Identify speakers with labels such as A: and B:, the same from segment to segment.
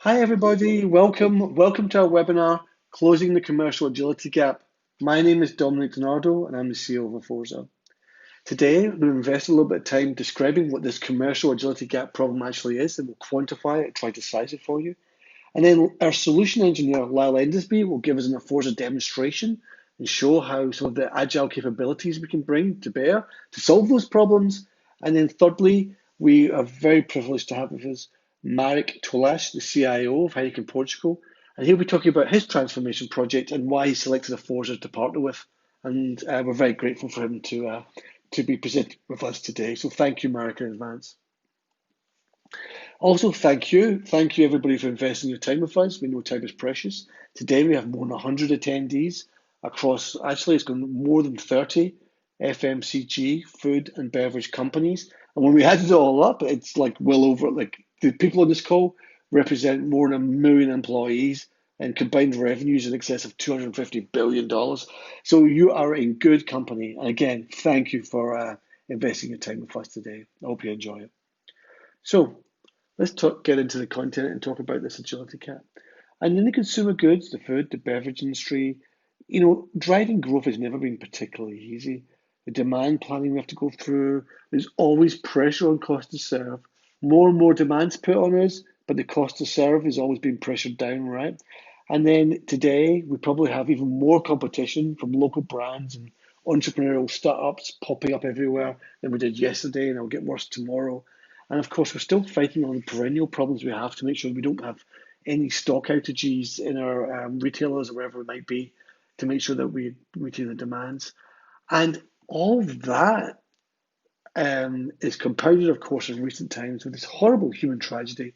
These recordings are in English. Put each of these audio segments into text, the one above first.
A: Hi everybody, welcome to our webinar, Closing the Commercial Agility Gap. My name is Dominic Dinardo and I'm the CEO of Aforza. Today, we'll invest a little bit of time describing what this commercial agility gap problem actually is, and we'll quantify it and try to size it for you. And then our solution engineer, Lyle Endesby, will give us an Aforza demonstration and show how some of the agile capabilities we can bring to bear to solve those problems. And then thirdly, we are very privileged to have with us Marek Tolash, the CIO of Heineken Portugal, and he'll be talking about his transformation project and why he selected Aforza to partner with. And we're very grateful for him to be presented with us today. So thank you, Marek, in advance. Also, thank you. Thank you, everybody, for investing your time with us. We know time is precious. Today, we have more than 100 attendees across, actually, it's gone more than 30 FMCG, food and beverage companies. And when we add it all up, it's like well over, like the people on this call represent more than 1 million employees and combined revenues in excess of $250 billion. So you are in good company. And again, thank you for investing your time with us today. I hope you enjoy it. So let's get into the content and talk about this agility gap. And in the consumer goods, the food, the beverage industry, driving growth has never been particularly easy. The demand planning we have to go through, there's always pressure on cost to serve. More and more demands put on us, but the cost to serve has always been pressured down, right? And then today, we probably have even more competition from local brands and entrepreneurial startups popping up everywhere than we did yesterday, and it'll get worse tomorrow. And of course, we're still fighting on the perennial problems we have to make sure we don't have any stock outages in our retailers or wherever it might be to make sure that we meet the demands. And all of that is compounded, of course, in recent times with this horrible human tragedy,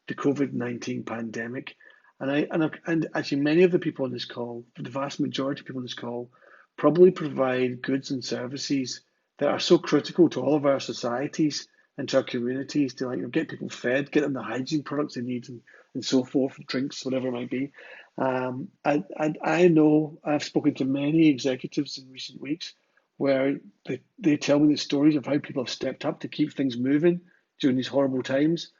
A: the COVID-19 pandemic. And actually, many of the people on this call, the vast majority of people on this call, probably provide goods and services that are so critical to all of our societies and to our communities to get people fed, get them the hygiene products they need, and so forth, drinks, whatever it might be. And I know I've spoken to many executives in recent weeks where they tell me the stories of how people have stepped up to keep things moving during these horrible times.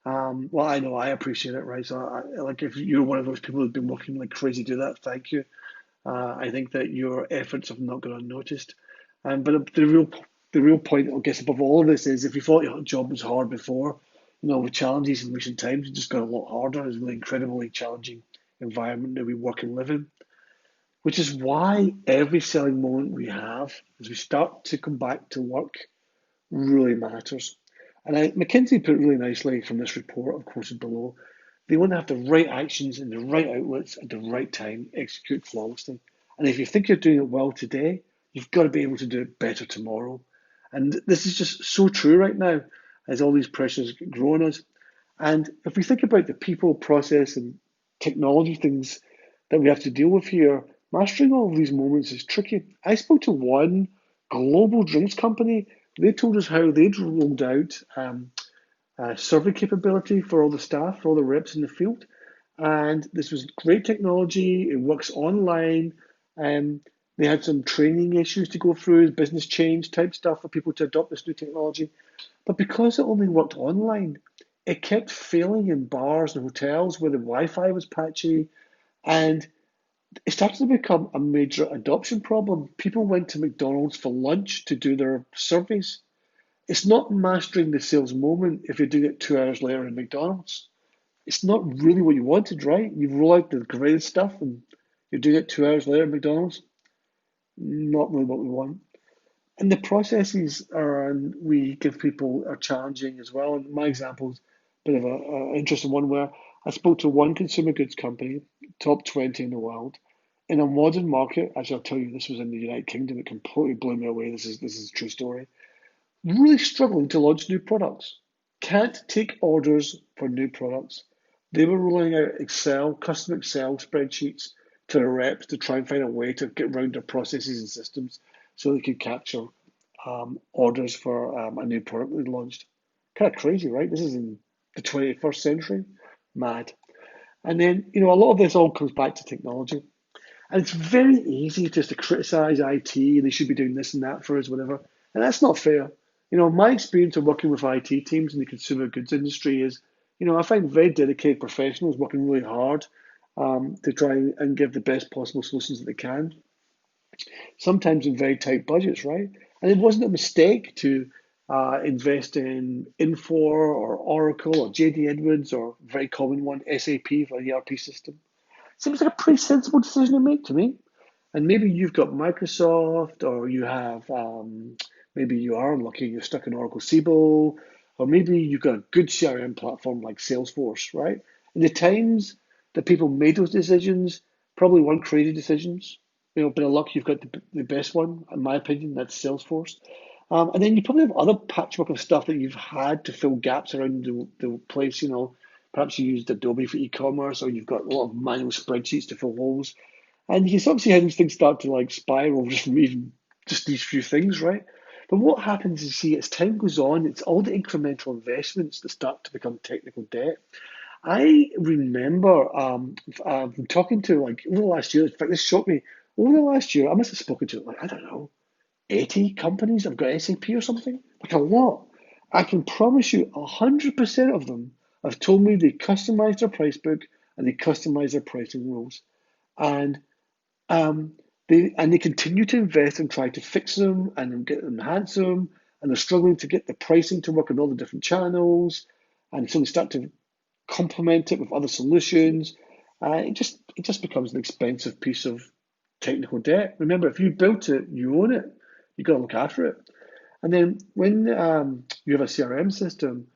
A: Well, I know I appreciate it, right? So, like, if you're one of those people who've been working like crazy to do that, thank you. I think that your efforts have not gone unnoticed. But the real point, I guess, above all of this is if you thought your job was hard before, with challenges in recent times, it just got a lot harder. It's a really incredibly challenging environment that we work and live in, which is why every selling moment we have as we start to come back to work really matters. And McKinsey put it really nicely from this report, of course, below. They want to have the right actions in the right outlets at the right time, execute flawlessly. And if you think you're doing it well today, you've got to be able to do it better tomorrow. And this is just so true right now as all these pressures grow on us. And if we think about the people, process, and technology things that we have to deal with here, mastering all of these moments is tricky. I spoke to one global drinks company. They told us how they'd rolled out survey capability for all the staff, for all the reps in the field. And this was great technology. It works online. They had some training issues to go through, business change type stuff for people to adopt this new technology. But because it only worked online, it kept failing in bars and hotels where the Wi-Fi was patchy, and it started to become a major adoption problem. People went to McDonald's for lunch to do their surveys. It's not mastering the sales moment if you're doing it 2 hours later in McDonald's. It's not really what you wanted, right? You roll out the greatest stuff and you're doing it 2 hours later at McDonald's. Not really what we want. And the processes we give people are challenging as well. And my example is a bit of an interesting one where I spoke to one consumer goods company, top 20 in the world, in a modern market. Actually, I'll tell you, this was in the United Kingdom. It completely blew me away. This is a true story. Really struggling to launch new products. Can't take orders for new products. They were rolling out custom Excel spreadsheets to the reps to try and find a way to get around their processes and systems so they could capture orders for a new product they launched. Kind of crazy, right? This is in the 21st century. Mad. And then, a lot of this all comes back to technology. And it's very easy just to criticize IT. They should be doing this and that for us, whatever. And that's not fair. My experience of working with IT teams in the consumer goods industry is, I find very dedicated professionals working really hard to try and give the best possible solutions that they can, sometimes in very tight budgets, right? And it wasn't a mistake to invest in Infor or Oracle or JD Edwards or very common one, SAP for an ERP system. Seems like a pretty sensible decision to make to me. And maybe you've got Microsoft, or you have, maybe you are unlucky, you're stuck in Oracle Siebel, or maybe you've got a good CRM platform like Salesforce, right? And the times that people made those decisions probably weren't crazy decisions. Bit of luck, you've got the best one, in my opinion, that's Salesforce. And then you probably have other patchwork of stuff that you've had to fill gaps around the place. Perhaps you used Adobe for e-commerce, or you've got a lot of manual spreadsheets to fill holes. And you can sort of see how these things start to like spiral just from even just these few things, right? But what happens is, you see, as time goes on, it's all the incremental investments that start to become technical debt. I remember talking to, like, over the last year. In fact, this shocked me. Over the last year, I must have spoken to, like, I don't know, 80 companies have got SAP or something, like a lot. I can promise you 100% of them have told me they customize their price book and they customize their pricing rules. And um, they continue to invest and try to fix them and enhance them, and they're struggling to get the pricing to work on all the different channels, and so they start to complement it with other solutions. It just becomes an expensive piece of technical debt. Remember, if you built it, you own it. You got to look after it. And then when you have a CRM system,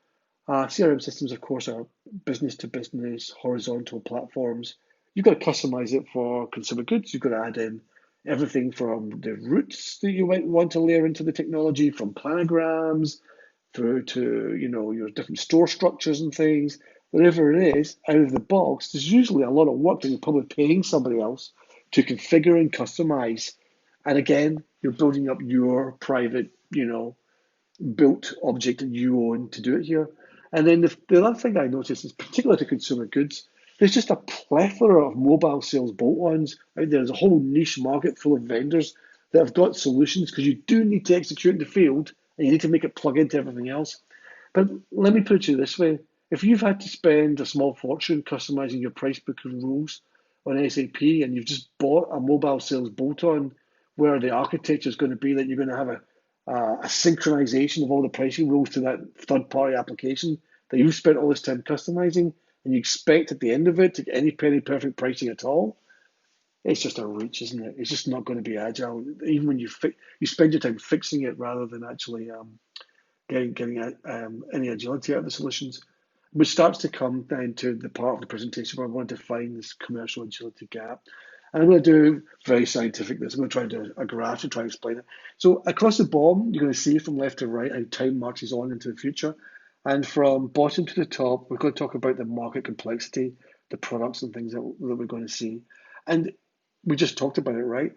A: CRM systems, of course, are business to business, horizontal platforms. You've got to customize it for consumer goods. You've got to add in everything from the routes that you might want to layer into the technology, from planograms through to your different store structures and things. Whatever it is, out of the box, there's usually a lot of work that you're probably paying somebody else to configure and customize. And again, you're building up your private, built object that you own to do it here. And then the other thing I noticed is, particular to consumer goods, there's just a plethora of mobile sales bolt-ons out there. There's a whole niche market full of vendors that have got solutions, because you do need to execute in the field and you need to make it plug into everything else. But let me put it this way. If you've had to spend a small fortune customizing your price book and rules on SAP, and you've just bought a mobile sales bolt-on where the architecture is going to be that you're going to have a synchronization of all the pricing rules to that third-party application that you've spent all this time customizing, and you expect at the end of it to get any penny perfect pricing at all, it's just a reach, isn't it? It's just not going to be agile. Even when you spend your time fixing it rather than actually getting any agility out of the solutions, which starts to come down to the part of the presentation where I want to find this commercial agility gap. And I'm going to do very scientific this. I'm going to try and do a graph to try and explain it. So across the bottom, you're going to see from left to right how time marches on into the future. And from bottom to the top, we're going to talk about the market complexity, the products and things that we're going to see. And we just talked about it, right?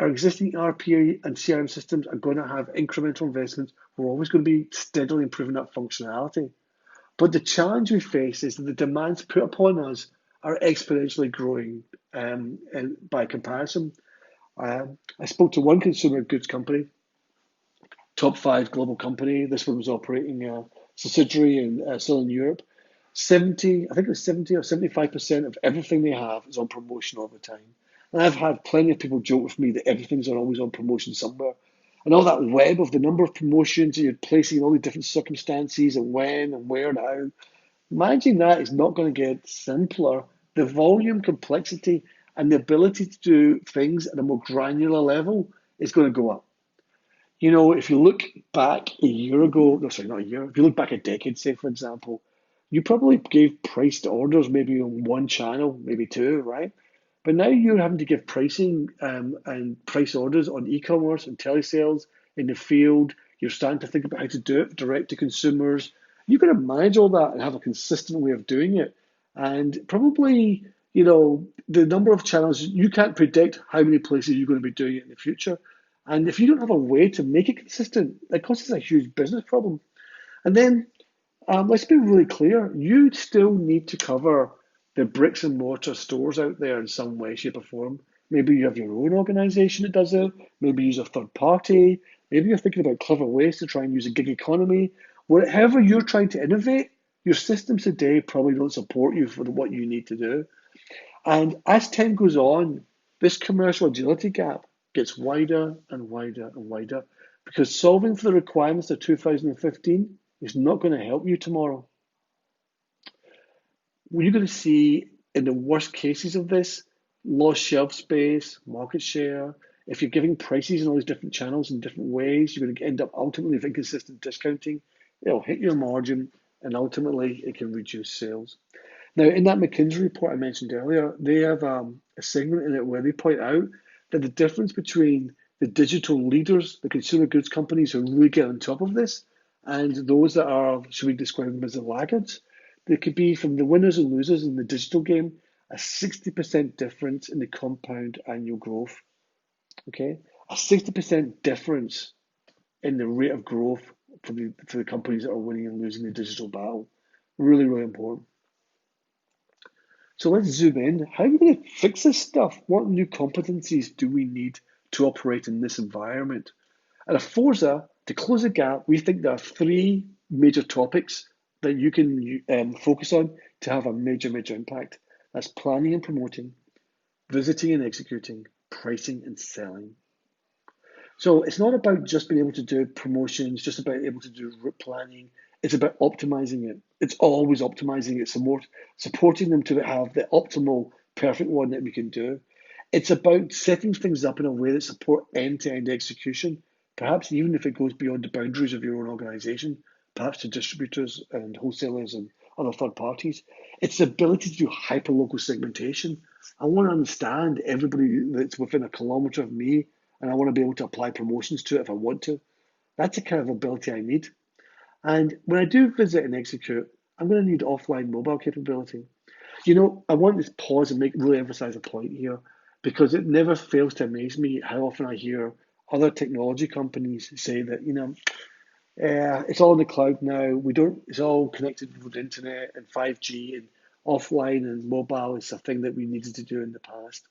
A: Our existing RPA and CRM systems are going to have incremental investments. We're always going to be steadily improving that functionality. But the challenge we face is that the demands put upon us are exponentially growing, and by comparison. I spoke to one consumer goods company, top five global company. This one was operating a subsidiary in Southern Europe. I think it was 70 or 75% of everything they have is on promotion all the time. And I've had plenty of people joke with me that everything's always on promotion somewhere. And all that web of the number of promotions that you're placing in all the different circumstances and when and where and how, managing that is not going to get simpler. The volume, complexity, and the ability to do things at a more granular level is going to go up. If you look back a year ago, no, sorry, not a year, if you look back a decade, say, for example, you probably gave priced orders maybe on one channel, maybe two, right? But now you're having to give pricing and price orders on e-commerce and telesales in the field. You're starting to think about how to do it direct to consumers. You've got to manage all that and have a consistent way of doing it. And probably, the number of channels, you can't predict how many places you're going to be doing it in the future. And if you don't have a way to make it consistent, that causes a huge business problem. And then let's be really clear. You still need to cover the bricks and mortar stores out there in some way, shape, or form. Maybe you have your own organization that does it. Maybe you use a third party. Maybe you're thinking about clever ways to try and use a gig economy. Whatever you're trying to innovate, Your systems today probably don't support you for what you need to do. And as time goes on, this commercial agility gap gets wider and wider and wider because solving for the requirements of 2015 is not going to help you tomorrow. You're going to see, in the worst cases of this, lost shelf space, market share. If you're giving prices in all these different channels in different ways, you're going to end up ultimately with inconsistent discounting. It'll hit your margin, and ultimately it can reduce sales. Now, in that McKinsey report I mentioned earlier, they have a segment in it where they point out that the difference between the digital leaders, the consumer goods companies who really get on top of this, and those that are, should we describe them as the laggards, there could be, from the winners and losers in the digital game, a 60% difference in the compound annual growth. Okay, a 60% difference in the rate of growth for the companies that are winning and losing the digital battle. Really, really important. So let's zoom in. How are we going to fix this stuff? What new competencies do we need to operate in this environment? At Aforza, to close the gap, we think there are three major topics that you can focus on to have a major, major impact. That's planning and promoting, visiting and executing, pricing and selling. So it's not about just being able to do promotions, just about able to do route planning. It's about optimizing it. It's always optimizing it, supporting them to have the optimal, perfect one that we can do. It's about setting things up in a way that support end-to-end execution, perhaps even if it goes beyond the boundaries of your own organization, perhaps to distributors and wholesalers and other third parties. It's the ability to do hyper-local segmentation. I want to understand everybody that's within a kilometer of me, and I want to be able to apply promotions to it if I want to. That's the kind of ability I need. And when I do visit and execute, I'm going to need offline mobile capability. I want to pause and really emphasize a point here because it never fails to amaze me how often I hear other technology companies say that, it's all in the cloud now. It's all connected with the internet and 5G, and offline and mobile is a thing that we needed to do in the past.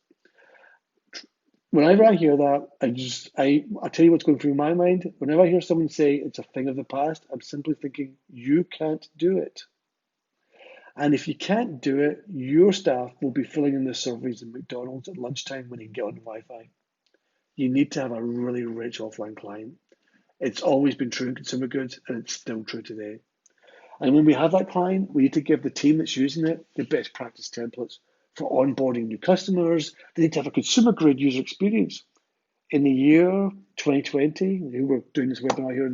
A: Whenever I hear that, I tell you what's going through my mind. Whenever I hear someone say it's a thing of the past, I'm simply thinking, you can't do it. And if you can't do it, your staff will be filling in the surveys in McDonald's at lunchtime when you get on Wi-Fi. You need to have a really rich offline client. It's always been true in consumer goods, and it's still true today. And when we have that client, we need to give the team that's using it the best practice templates for onboarding new customers. They need to have a consumer grade user experience. In the year 2020, we were doing this webinar here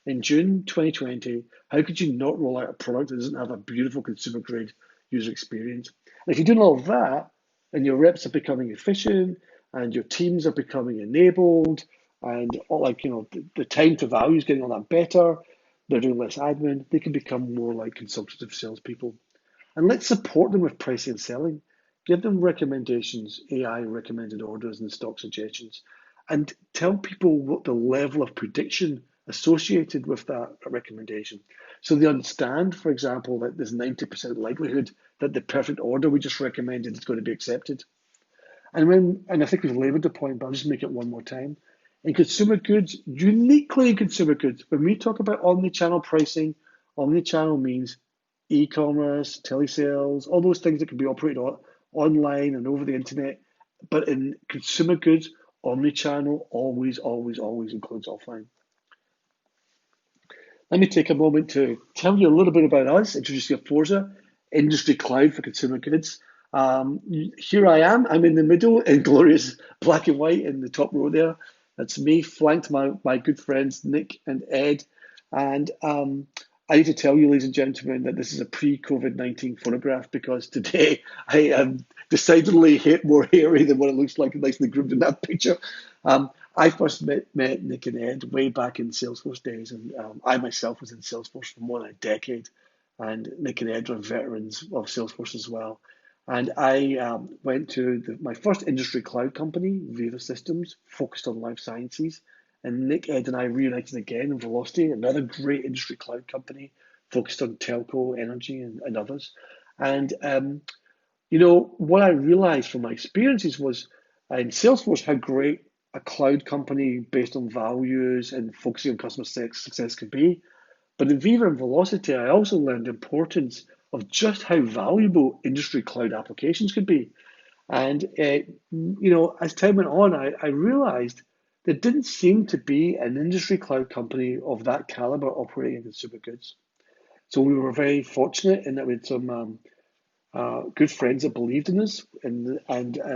A: in June 2020, how could you not roll out a product that doesn't have a beautiful consumer grade user experience? And if you're doing all of that, and your reps are becoming efficient, and your teams are becoming enabled, and the time to value is getting all that better, they're doing less admin, they can become more like consultative salespeople. And let's support them with pricing and selling. Give them recommendations, AI recommended orders and stock suggestions, and tell people what the level of prediction associated with that recommendation. So they understand, for example, that there's 90% likelihood that the perfect order we just recommended is going to be accepted. And I think we've labored the point, but I'll just make it one more time. In consumer goods, uniquely in consumer goods, when we talk about omni-channel pricing, omni-channel means e-commerce, telesales, all those things that can be operated online and over the internet. But in consumer goods, omni-channel always, always, always includes offline. Let me take a moment to tell you a little bit about us, introduce you to Aforza, industry cloud for consumer goods. Here I am. I'm in the middle in glorious black and white in the top row there. That's me, flanked my good friends Nick and Ed. And I need to tell you, ladies and gentlemen, that this is a pre-COVID-19 photograph because today I am decidedly more hairy than what it looks like nicely groomed in that picture. I first met Nick and Ed way back in Salesforce days, and I myself was in Salesforce for more than a decade, and Nick and Ed are veterans of Salesforce as well. And I went to my first industry cloud company, Viva Systems, focused on life sciences. And Nick, Ed, and I reunited again in Velocity, another great industry cloud company focused on telco, energy, and others. And what I realized from my experiences was in Salesforce how great a cloud company based on values and focusing on customer success could be. But in Viva and Velocity, I also learned the importance of just how valuable industry cloud applications could be. And as time went on, I realized there didn't seem to be an industry cloud company of that caliber operating in consumer goods. So we were very fortunate in that we had some good friends that believed in us and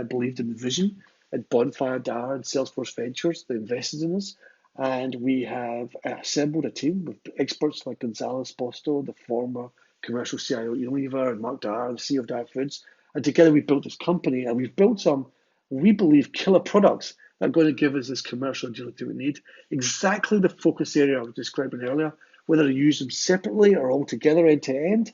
A: believed in the vision at Bonfire Dar and Salesforce Ventures. They invested in us. And we have assembled a team with experts like Gonzalo Esposito, the former commercial CIO at Unilever, and Mark Dar, the CEO of Dar Foods. And together we built this company, and we've built some, we believe, killer products that are going to give us this commercial agility we need. Exactly the focus area I was describing earlier, whether to use them separately or all together end to end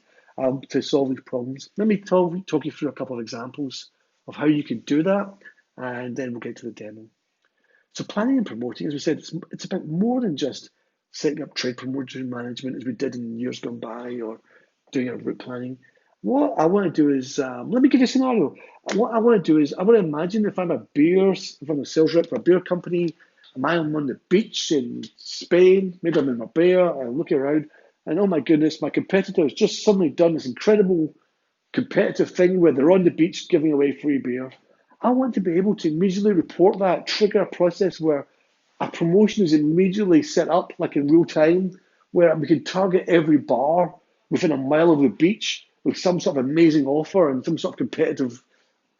A: to solve these problems. Let me talk you through a couple of examples of how you can do that, and then we'll get to the demo. So planning and promoting, as we said, it's about more than just setting up trade promotion management as we did in years gone by or doing our route planning. What I want to do is, let me give you a scenario. What I want to do is, I want to imagine if I'm a sales rep for a beer company, I'm on the beach in Spain, maybe I'm in Marbella, I'm looking around, and oh my goodness, my competitor has just suddenly done this incredible competitive thing where they're on the beach giving away free beer. I want to be able to immediately report that, trigger a process where a promotion is immediately set up, like in real time, where we can target every bar within a mile of the beach with some sort of amazing offer and some sort of competitive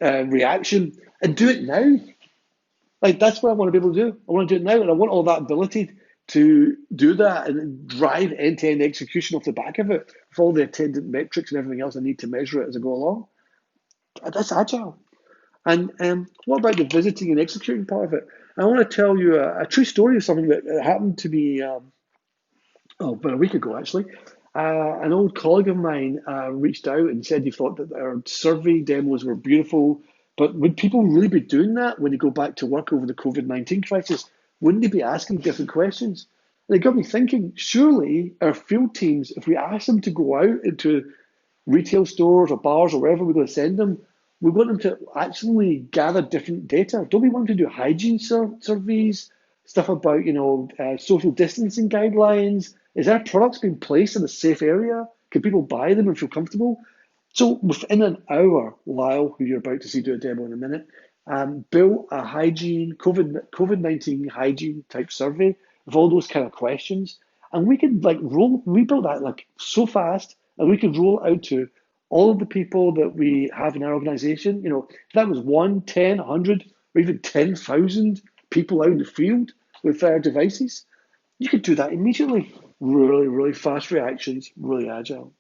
A: reaction, and do it now. Like that's what I want to be able to do. I want to do it now, and I want all that ability to do that and drive end-to-end execution off the back of it with all the attendant metrics and everything else I need to measure it as I go along. That's agile. And what about the visiting and executing part of it? I want to tell you a true story of something that happened to me about a week ago, actually. An old colleague of mine reached out and said he thought that our survey demos were beautiful, but would people really be doing that when they go back to work over the COVID-19 crisis? Wouldn't they be asking different questions? And it got me thinking, surely our field teams, if we ask them to go out into retail stores or bars or wherever we're going to send them, we want them to actually gather different data. Don't we want them to do hygiene surveys, stuff about social distancing guidelines? Is our products being placed in a safe area? Can people buy them and feel comfortable? So within an hour, Lyle, who you're about to see do a demo in a minute, built a hygiene COVID-19 hygiene type survey with all those kind of questions, and we could we built that like so fast, and we could roll it out to all of the people that we have in our organization. If that was 1, 10, 100, or even 10,000 people out in the field with their devices, you could do that immediately. Really, really fast reactions, really agile.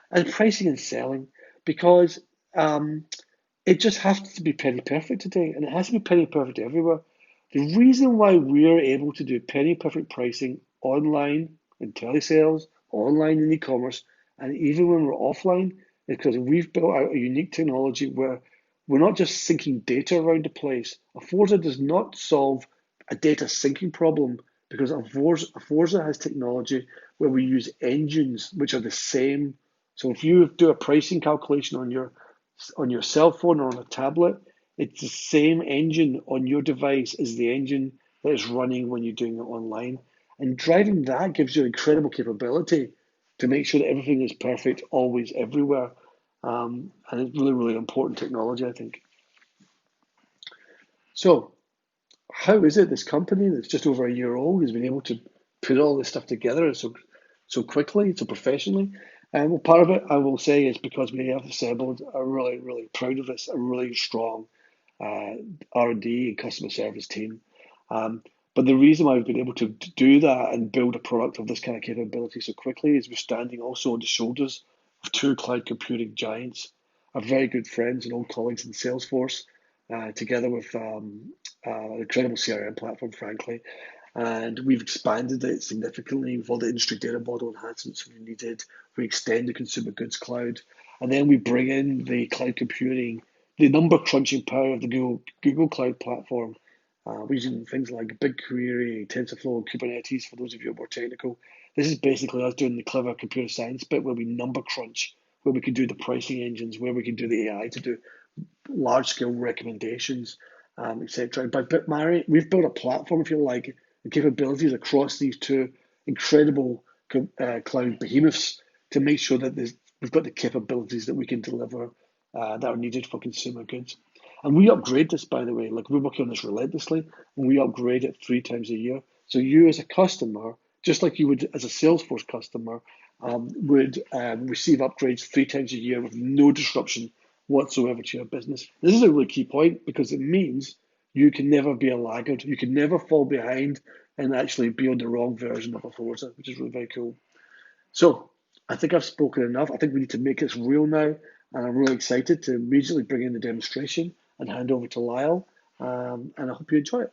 A: And pricing and selling, because it just has to be penny perfect today, and it has to be penny perfect everywhere. The reason why we're able to do penny perfect pricing online in telesales, online in e-commerce, and even when we're offline, is because we've built out a unique technology where we're not just syncing data around the place. Aforza does not solve a data syncing problem because Aforza has technology where we use engines which are the same. So if you do a pricing calculation on your cell phone or on a tablet, it's the same engine on your device as the engine that is running when you're doing it online. And driving that gives you incredible capability to make sure that everything is perfect, always, everywhere. And it's really, really important technology, I think. So how is it this company that's just over a year old has been able to put all this stuff together so quickly, so professionally? And well, part of it, I will say, is because we have assembled a really, really proud of this, a really strong R&D and customer service team. But the reason why we've been able to do that and build a product of this kind of capability so quickly is we're standing also on the shoulders of two cloud computing giants, our very good friends and old colleagues in Salesforce, together with an incredible CRM platform, frankly. And we've expanded it significantly with all the industry data model enhancements we needed. We extend the consumer goods cloud, and then we bring in the cloud computing, the number crunching power of the Google Cloud platform. We're using things like BigQuery, TensorFlow, Kubernetes, for those of you who are more technical. This is basically us doing the clever computer science bit where we number crunch, where we can do the pricing engines, where we can do the AI to do large-scale recommendations, etc. But Mary, we've built a platform, if you like, the capabilities across these two incredible cloud behemoths to make sure that we've got the capabilities that we can deliver that are needed for consumer goods. And we upgrade this, by the way, like we're working on this relentlessly, and we upgrade it 3 times a year. So you as a customer, just like you would as a Salesforce customer, would receive upgrades 3 times a year with no disruption whatsoever to your business. This is a really key point because it means you can never be a laggard. You can never fall behind and actually be on the wrong version of Aforza, which is really very cool. So I think I've spoken enough. I think we need to make this real now. And I'm really excited to immediately bring in the demonstration and hand over to Lyle. And I hope you enjoy it.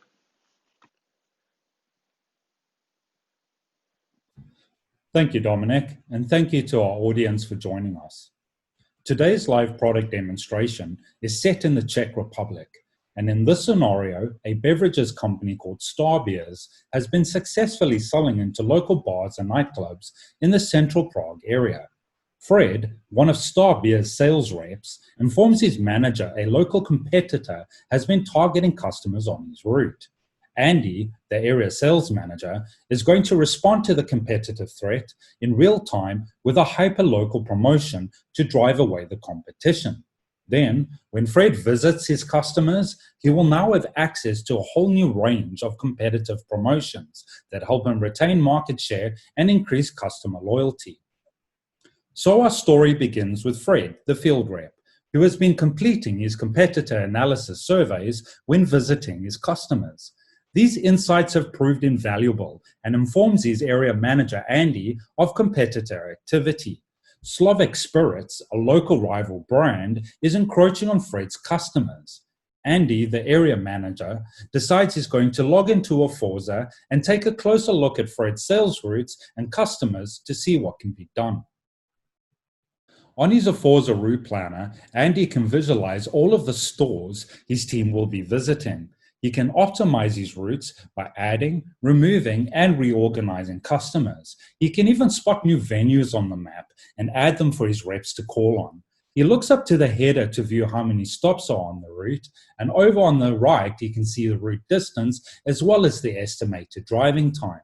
B: Thank you, Dominic, and thank you to our audience for joining us. Today's live product demonstration is set in the Czech Republic, and in this scenario, a beverages company called Star Beers has been successfully selling into local bars and nightclubs in the central Prague area. Fred, one of Star Beers' sales reps, informs his manager a local competitor has been targeting customers on his route. Andy, the area sales manager, is going to respond to the competitive threat in real time with a hyper-local promotion to drive away the competition. Then, when Fred visits his customers, he will now have access to a whole new range of competitive promotions that help him retain market share and increase customer loyalty. So our story begins with Fred, the field rep, who has been completing his competitor analysis surveys when visiting his customers. These insights have proved invaluable and informs his area manager, Andy, of competitor activity. Slovak Spirits, a local rival brand, is encroaching on Fred's customers. Andy, the area manager, decides he's going to log into Aforza and take a closer look at Fred's sales routes and customers to see what can be done. On his Aforza route planner, Andy can visualize all of the stores his team will be visiting. He can optimize his routes by adding, removing, and reorganizing customers. He can even spot new venues on the map and add them for his reps to call on. He looks up to the header to view how many stops are on the route, and over on the right, he can see the route distance as well as the estimated driving time.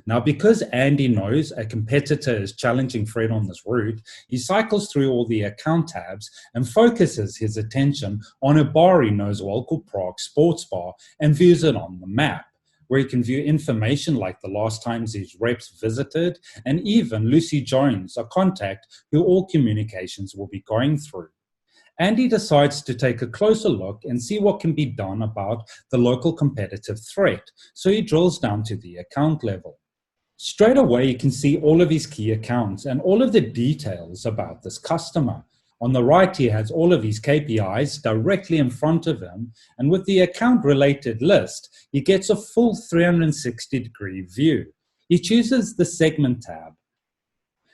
B: Now, because Andy knows a competitor is challenging Fred on this route, he cycles through all the account tabs and focuses his attention on a bar he knows well called Prague Sports Bar and views it on the map, where he can view information like the last times his reps visited and even Lucy Jones, a contact who all communications will be going through. Andy decides to take a closer look and see what can be done about the local competitive threat, so he drills down to the account level. Straight away, you can see all of his key accounts and all of the details about this customer. On the right, he has all of his KPIs directly in front of him, and with the account-related list, he gets a full 360-degree view. He chooses the Segment tab.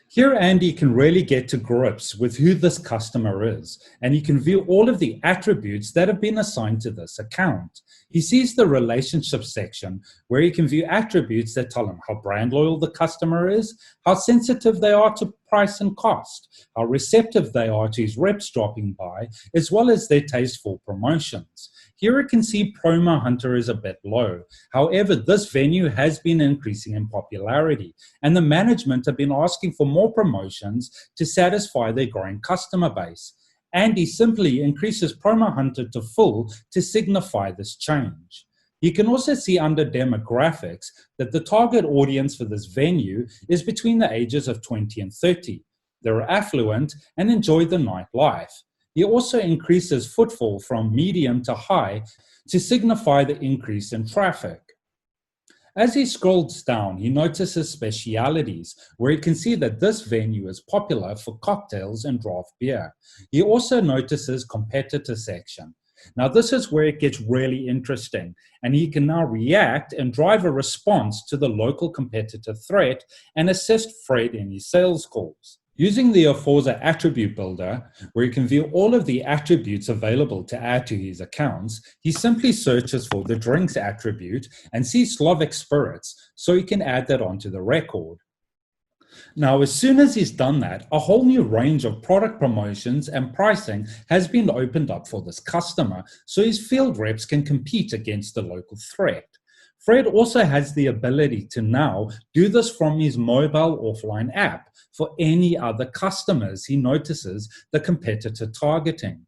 B: Here, Andy can really get to grips with who this customer is, and he can view all of the attributes that have been assigned to this account. He sees the relationship section where he can view attributes that tell him how brand loyal the customer is, how sensitive they are to price and cost, how receptive they are to his reps dropping by, as well as their taste for promotions. Here you can see Promo Hunter is a bit low. However, this venue has been increasing in popularity, and the management have been asking for more promotions to satisfy their growing customer base. Andy simply increases Promo Hunter to full to signify this change. You can also see under demographics that the target audience for this venue is between the ages of 20 and 30. They're affluent and enjoy the nightlife. He also increases footfall from medium to high to signify the increase in traffic. As he scrolls down, he notices specialities, where he can see that this venue is popular for cocktails and draft beer. He also notices competitor section. Now, this is where it gets really interesting, and he can now react and drive a response to the local competitor threat and assist Fred in his sales calls. Using the Aforza Attribute Builder, where you can view all of the attributes available to add to his accounts, he simply searches for the drinks attribute and sees Slovak Spirits, so he can add that onto the record. Now, as soon as he's done that, a whole new range of product promotions and pricing has been opened up for this customer, so his field reps can compete against the local threat. Fred also has the ability to now do this from his mobile offline app for any other customers he notices the competitor targeting.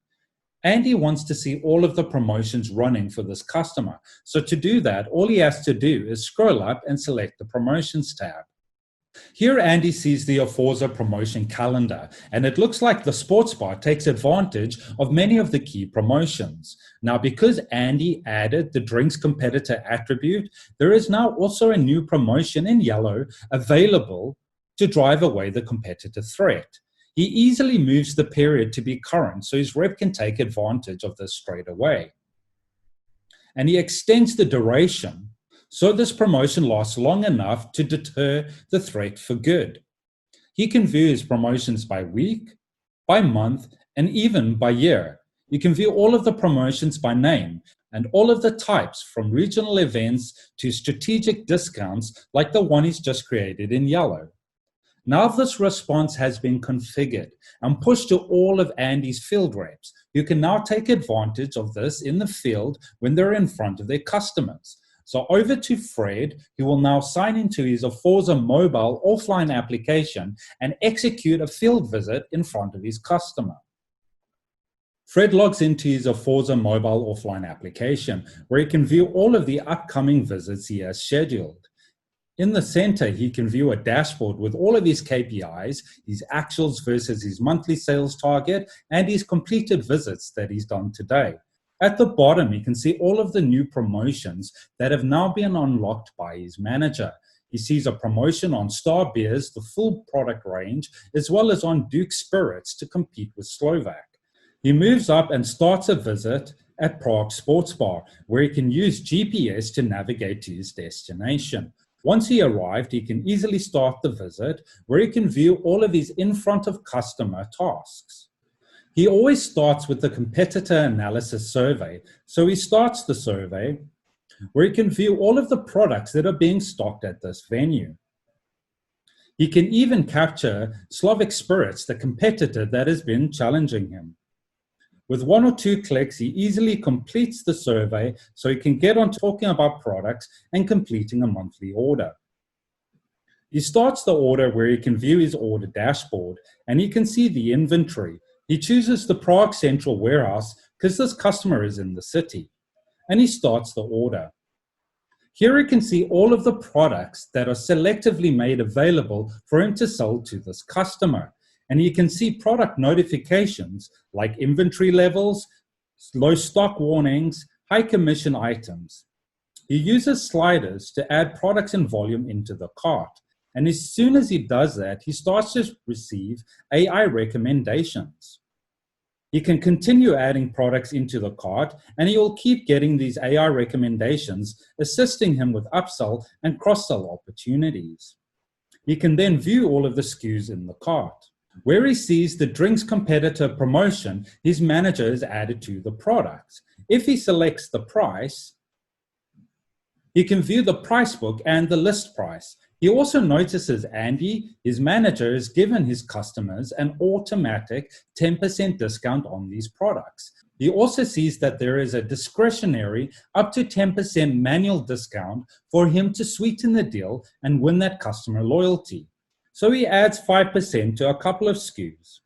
B: Andy wants to see all of the promotions running for this customer. So to do that, all he has to do is scroll up and select the Promotions tab. Here, Andy sees the Aforza promotion calendar, and it looks like the sports bar takes advantage of many of the key promotions. Now, because Andy added the drinks competitor attribute, there is now also a new promotion in yellow available to drive away the competitor threat. He easily moves the period to be current, so his rep can take advantage of this straight away. And he extends the duration, so this promotion lasts long enough to deter the threat for good. He can view his promotions by week, by month, and even by year. You can view all of the promotions by name and all of the types, from regional events to strategic discounts like the one he's just created in yellow. Now this response has been configured and pushed to all of Andy's field reps, who can now take advantage of this in the field when they're in front of their customers. So over to Fred, who will now sign into his Aforza mobile offline application and execute a field visit in front of his customer. Fred logs into his Aforza mobile offline application, where he can view all of the upcoming visits he has scheduled. In the center, he can view a dashboard with all of his KPIs, his actuals versus his monthly sales target, and his completed visits that he's done today. At the bottom, he can see all of the new promotions that have now been unlocked by his manager. He sees a promotion on Star Beers, the full product range, as well as on Duke Spirits to compete with Slovak. He moves up and starts a visit at Prague Sports Bar, where he can use GPS to navigate to his destination. Once he arrived, he can easily start the visit, where he can view all of his in-front-of-customer tasks. He always starts with the competitor analysis survey, so he starts the survey, where he can view all of the products that are being stocked at this venue. He can even capture Slovak Spirits, the competitor that has been challenging him. With 1 or 2 clicks, he easily completes the survey so he can get on talking about products and completing a monthly order. He starts the order where he can view his order dashboard and he can see the inventory. He chooses the Prague Central Warehouse because this customer is in the city, and he starts the order. Here he can see all of the products that are selectively made available for him to sell to this customer. And you can see product notifications like inventory levels, low stock warnings, high commission items. He uses sliders to add products and volume into the cart. And as soon as he does that, he starts to receive AI recommendations. He can continue adding products into the cart, and he will keep getting these AI recommendations, assisting him with upsell and cross-sell opportunities. He can then view all of the SKUs in the cart. Where he sees the drinks competitor promotion, his manager is added to the product. If he selects the price, he can view the price book and the list price. He also notices Andy, his manager, has given his customers an automatic 10% discount on these products. He also sees that there is a discretionary up to 10% manual discount for him to sweeten the deal and win that customer loyalty. So he adds 5% to a couple of SKUs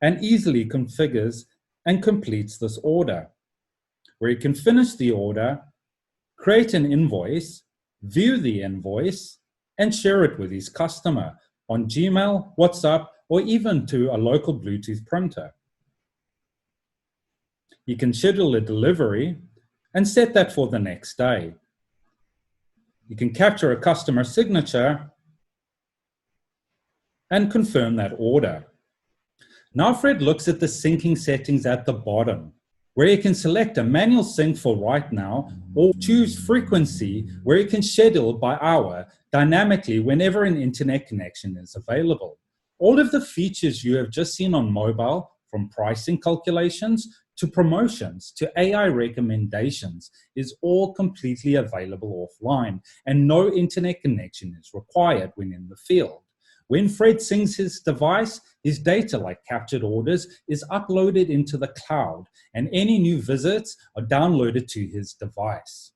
B: and easily configures and completes this order, where he can finish the order, create an invoice, view the invoice, and share it with his customer on Gmail, WhatsApp, or even to a local Bluetooth printer. He can schedule a delivery and set that for the next day. You can capture a customer signature and confirm that order. Now Fred looks at the syncing settings at the bottom, where you can select a manual sync for right now or choose frequency, where you can schedule by hour dynamically whenever an internet connection is available. All of the features you have just seen on mobile, from pricing calculations to promotions to AI recommendations, is all completely available offline, and no internet connection is required when in the field. When Fred syncs his device, his data, like captured orders, is uploaded into the cloud, and any new visits are downloaded to his device.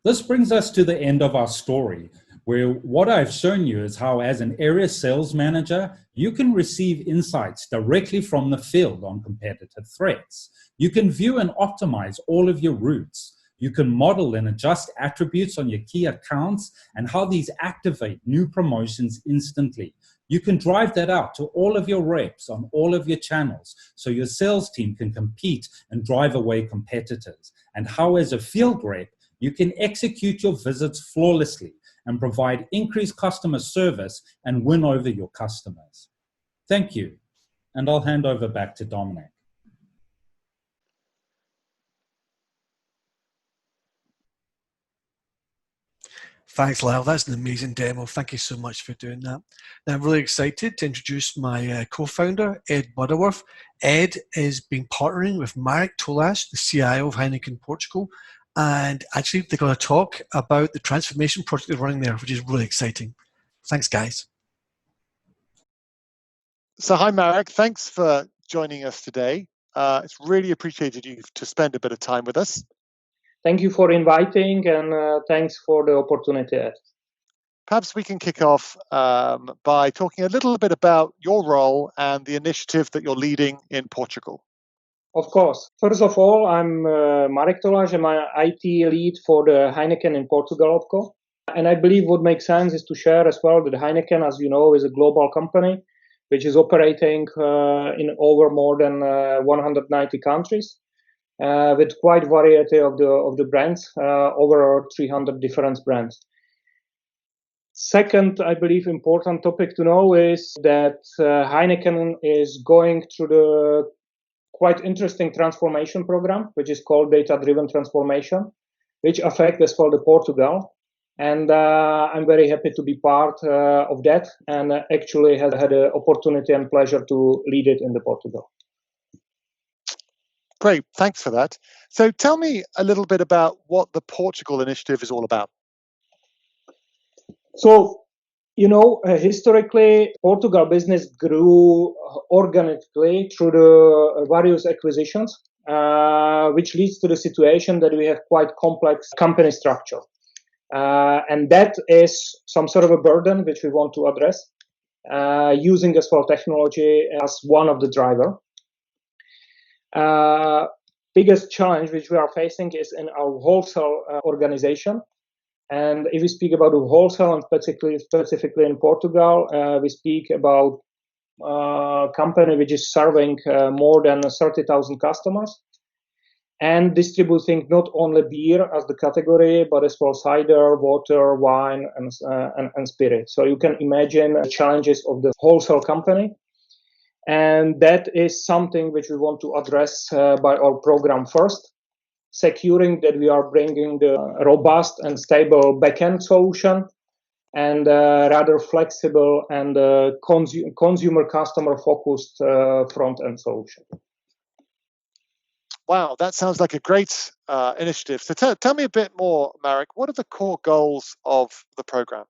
B: This brings us to the end of our story, where what I've shown you is how, as an area sales manager, you can receive insights directly from the field on competitive threats. You can view and optimize all of your routes. You can model and adjust attributes on your key accounts and how these activate new promotions instantly. You can drive that out to all of your reps on all of your channels so your sales team can compete and drive away competitors. And how, as a field rep, you can execute your visits flawlessly and provide increased customer service and win over your customers. Thank you. And I'll hand over back to Dominic.
C: Thanks, Lyle. That's an amazing demo. Thank you so much for doing that. Now, I'm really excited to introduce my co-founder, Ed Butterworth. Ed has been partnering with Marek Tolas, the CIO of Heineken Portugal, and actually they're going to talk about the transformation project they're running there, which is really exciting. Thanks, guys.
D: So hi, Marek. Thanks for joining us today. It's really appreciated you to spend a bit of time with us.
E: Thank you for inviting, and thanks for the opportunity, Ed.
D: Perhaps we can kick off by talking a little bit about your role and the initiative that you're leading in Portugal.
E: Of course. First of all, I'm Marek Tolas. I'm an IT lead for the Heineken in Portugal, of course. And I believe what makes sense is to share as well that Heineken, as you know, is a global company which is operating in over more than 190 countries. With quite variety of the brands, over 300 different brands. Second, I believe important topic to know is that Heineken is going through the quite interesting transformation program, which is called data-driven transformation, which affects as well the Portugal. And I'm very happy to be part of that, and actually has had the opportunity and pleasure to lead it in the Portugal.
D: Great, thanks for that. So tell me a little bit about what the Portugal initiative is all about.
E: So, you know, historically, Portugal business grew organically through the various acquisitions, which leads to the situation that we have quite complex company structure. And that is some sort of a burden which we want to address, using as well technology as one of the driver. Biggest challenge which we are facing is in our wholesale organization. And if we speak about the wholesale, and specifically in Portugal, we speak about a company which is serving more than 30,000 customers and distributing not only beer as the category, but as well cider, water, wine, and spirit. So you can imagine the challenges of the wholesale company. And that is something which we want to address by our program first, securing that we are bringing the robust and stable backend solution and rather flexible and consumer customer focused front-end solution.
D: Wow, that sounds like a great initiative. So tell me a bit more, Marek. What are the core goals of the program?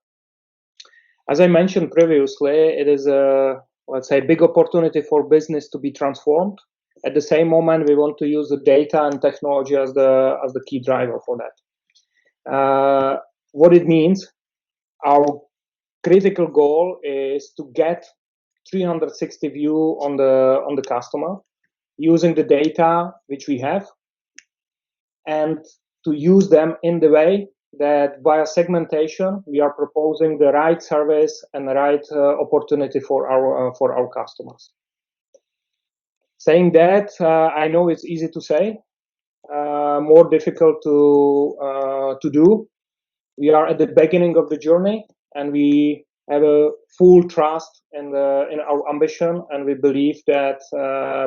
E: As I mentioned previously, it is a, let's say, big opportunity for business to be transformed. At the same moment, we want to use the data and technology as the key driver for that. What it means, our critical goal is to get 360 view on the customer, using the data which we have, and to use them in the way that via segmentation we are proposing the right service and the right opportunity for our customers. Saying that, I know it's easy to say, more difficult to do. We are at the beginning of the journey, and we have a full trust in our ambition, and we believe that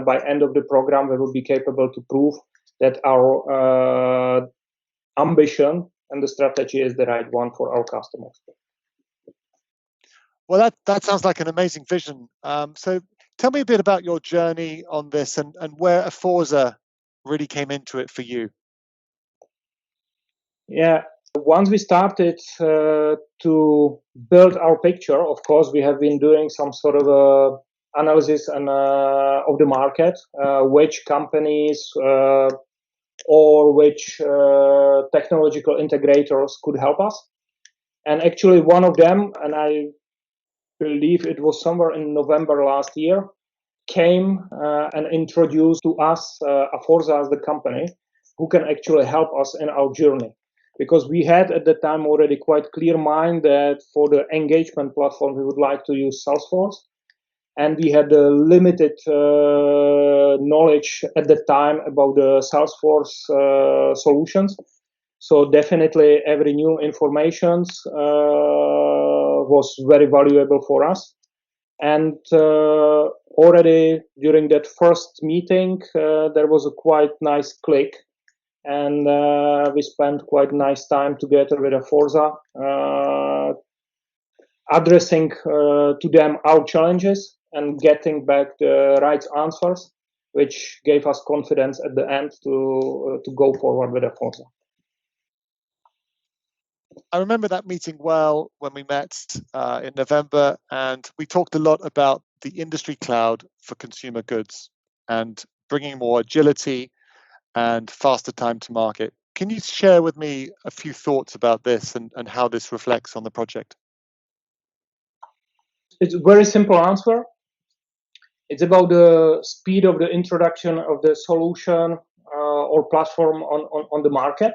E: by end of the program we will be capable to prove that our ambition and the strategy is the right one for our customers.
D: Well, that sounds like an amazing vision. So tell me a bit about your journey on this and where Aforza really came into it for you.
E: Yeah, once we started to build our picture, of course, we have been doing some sort of analysis and of the market, which companies or which technological integrators could help us. And actually one of them, and I believe it was somewhere in November last year, came and introduced to us Aforza as the company who can actually help us in our journey. Because we had at the time already quite clear mind that for the engagement platform, we would like to use Salesforce. And we had limited knowledge at the time about the Salesforce solutions. So definitely every new information was very valuable for us. And already during that first meeting, there was a quite nice click. And we spent quite nice time together with Aforza, addressing to them our challenges and getting back the right answers, which gave us confidence at the end to go forward with Aforza.
D: I remember that meeting well when we met in November, and we talked a lot about the industry cloud for consumer goods and bringing more agility and faster time to market. Can you share with me a few thoughts about this and how this reflects on the project?
E: It's a very simple answer. It's about the speed of the introduction of the solution or platform on the market.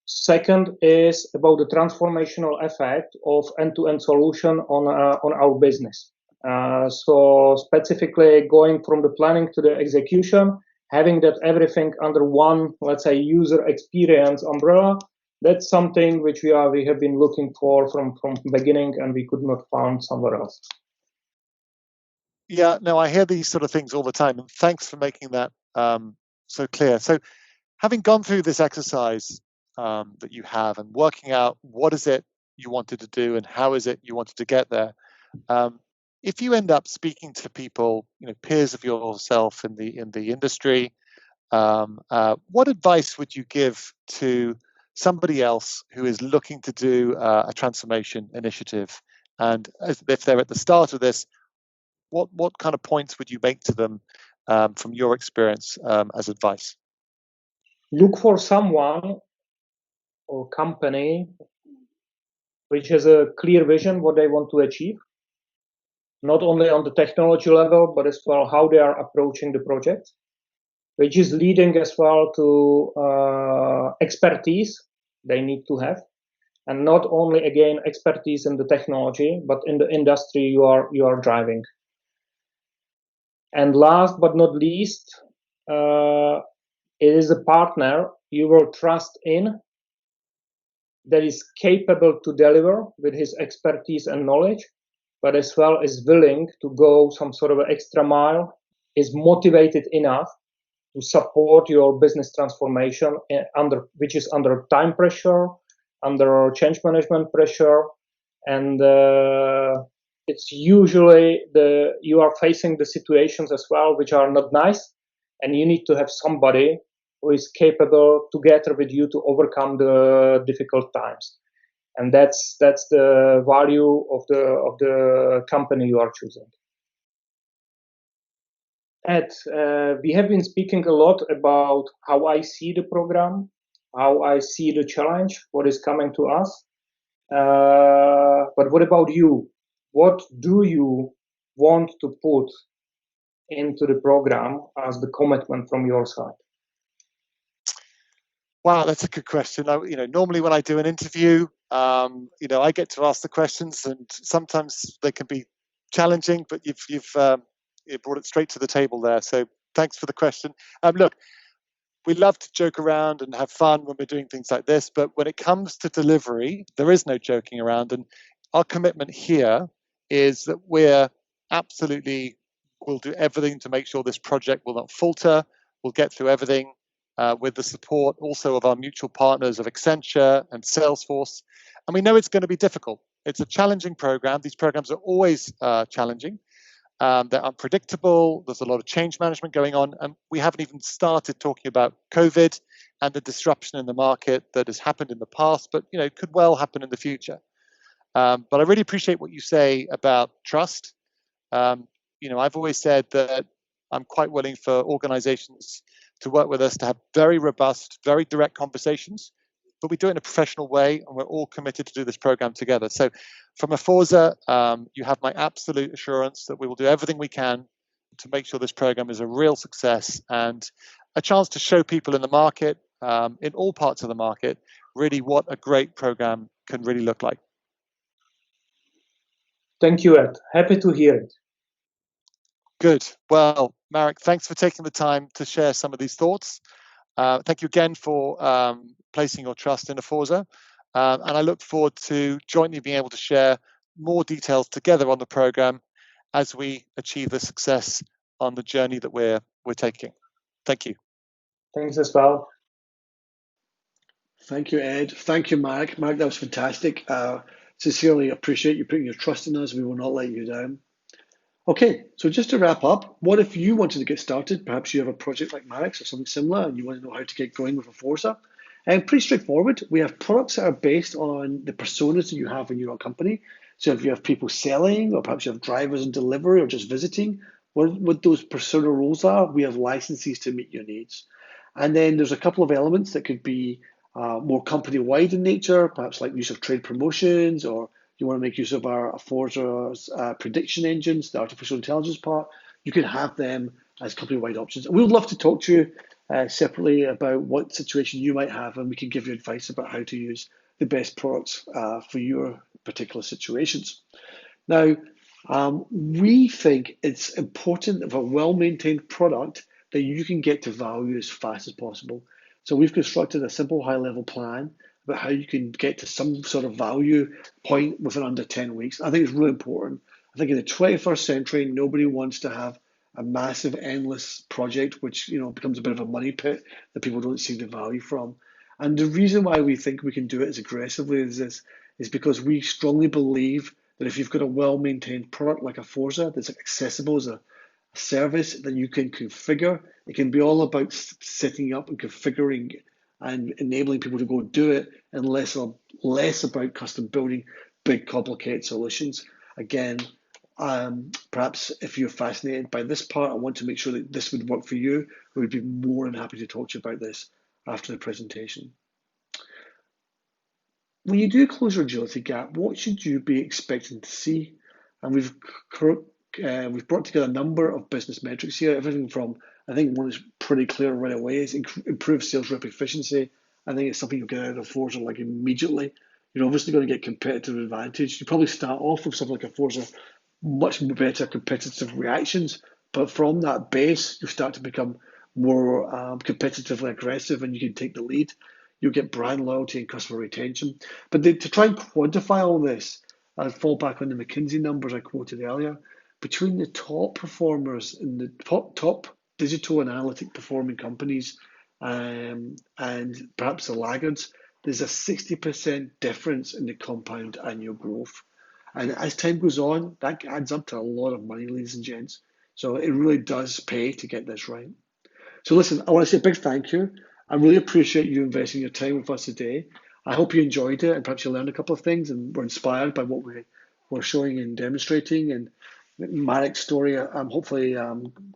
E: Second is about the transformational effect of end-to-end solution on our business. So specifically going from the planning to the execution, having that everything under one, let's say, user experience umbrella, that's something which we have been looking for from the beginning, and we could not find somewhere else.
D: Yeah, no, I hear these sort of things all the time, and thanks for making that so clear. So having gone through this exercise that you have and working out what is it you wanted to do and how is it you wanted to get there, if you end up speaking to people, peers of yourself in the industry, what advice would you give to somebody else who is looking to do a transformation initiative? And if they're at the start of this, what kind of points would you make to them from your experience as advice?
E: Look for someone or company which has a clear vision what they want to achieve, not only on the technology level, but as well how they are approaching the project, which is leading as well to expertise they need to have, and not only again expertise in the technology, but in the industry you are driving. And last but not least, it is a partner you will trust in that is capable to deliver with his expertise and knowledge, but as well is willing to go some sort of an extra mile, is motivated enough to support your business transformation which is under time pressure, under change management pressure, and it's usually you are facing the situations as well which are not nice, and you need to have somebody who is capable together with you to overcome the difficult times. And that's the value of the company you are choosing. Ed, we have been speaking a lot about how I see the program, how I see the challenge, what is coming to us. But what about you? What do you want to put into the program as the commitment from your side?
D: Wow, that's a good question. Normally when I do an interview, I get to ask the questions, and sometimes they can be challenging. But you've brought it straight to the table there. So thanks for the question. Look, we love to joke around and have fun when we're doing things like this, but when it comes to delivery, there is no joking around. And our commitment here is that we'll do everything to make sure this project will not falter. We'll get through everything with the support also of our mutual partners of Accenture and Salesforce. And we know it's going to be difficult. It's a challenging program. These programs are always challenging. They're unpredictable. There's a lot of change management going on. And we haven't even started talking about COVID and the disruption in the market that has happened in the past, but could well happen in the future. But I really appreciate what you say about trust. I've always said that I'm quite willing for organizations to work with us to have very robust, very direct conversations, but we do it in a professional way, and we're all committed to do this program together. So from Aforza, you have my absolute assurance that we will do everything we can to make sure this program is a real success and a chance to show people in the market, in all parts of the market, really what a great program can really look like.
E: Thank you, Ed. Happy to hear it.
D: Good. Well, Marek, thanks for taking the time to share some of these thoughts. Thank you again for placing your trust in Aforza. And I look forward to jointly being able to share more details together on the program as we achieve the success on the journey that we're taking. Thank you.
E: Thanks as well.
A: Thank you, Ed. Thank you, Mark. Mark, that was fantastic. Sincerely appreciate you putting your trust in us. We will not let you down. Okay, so just to wrap up, what if you wanted to get started? Perhaps you have a project like Marek's or something similar and you want to know how to get going with Aforza. And pretty straightforward. We have products that are based on the personas that you have in your company. So if you have people selling, or perhaps you have drivers and delivery, or just visiting, what those persona roles are, we have licenses to meet your needs. And then there's a couple of elements that could be more company-wide in nature, perhaps like use of trade promotions, or you want to make use of our Aforza's prediction engines, the artificial intelligence part. You can have them as company-wide options. We would love to talk to you separately about what situation you might have, and we can give you advice about how to use the best products for your particular situations. Now, we think it's important of a well-maintained product that you can get to value as fast as possible. So we've constructed a simple high-level plan about how you can get to some sort of value point within under 10 weeks. I think it's really important. I think in the 21st century, nobody wants to have a massive, endless project, which becomes a bit of a money pit that people don't see the value from. And the reason why we think we can do it as aggressively as this is because we strongly believe that if you've got a well-maintained product like Aforza that's accessible as a service that you can configure, it can be all about setting up and configuring and enabling people to go do it, and less about custom building big complicated solutions. Again, perhaps if you're fascinated by this part, I want to make sure that this would work for you. We would be more than happy to talk to you about this after the presentation. When you do close your agility gap, what should you be expecting to see? And we've brought together a number of business metrics here, everything from, I think one is pretty clear right away, is improve sales rep efficiency. I think it's something you'll get out of Aforza like immediately. You're obviously going to get competitive advantage. You probably start off with something like Aforza, much better competitive reactions, but from that base, you start to become more competitively aggressive, and you can take the lead. You'll get brand loyalty and customer retention. But to try and quantify all this, I fall back on the McKinsey numbers I quoted earlier. Between the top performers and the top digital and analytic performing companies and perhaps the laggards, there's a 60% difference in the compound annual growth. And as time goes on, that adds up to a lot of money, ladies and gents. So it really does pay to get this right. So listen, I want to say a big thank you. I really appreciate you investing your time with us today. I hope you enjoyed it and perhaps you learned a couple of things and were inspired by what we were showing and demonstrating. And Marek's story hopefully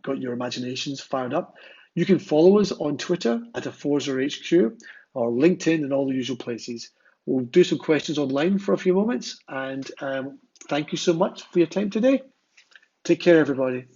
A: got your imaginations fired up. You can follow us on Twitter at AforzaHQ or LinkedIn and all the usual places. We'll do some questions online for a few moments, and thank you so much for your time today. Take care, everybody.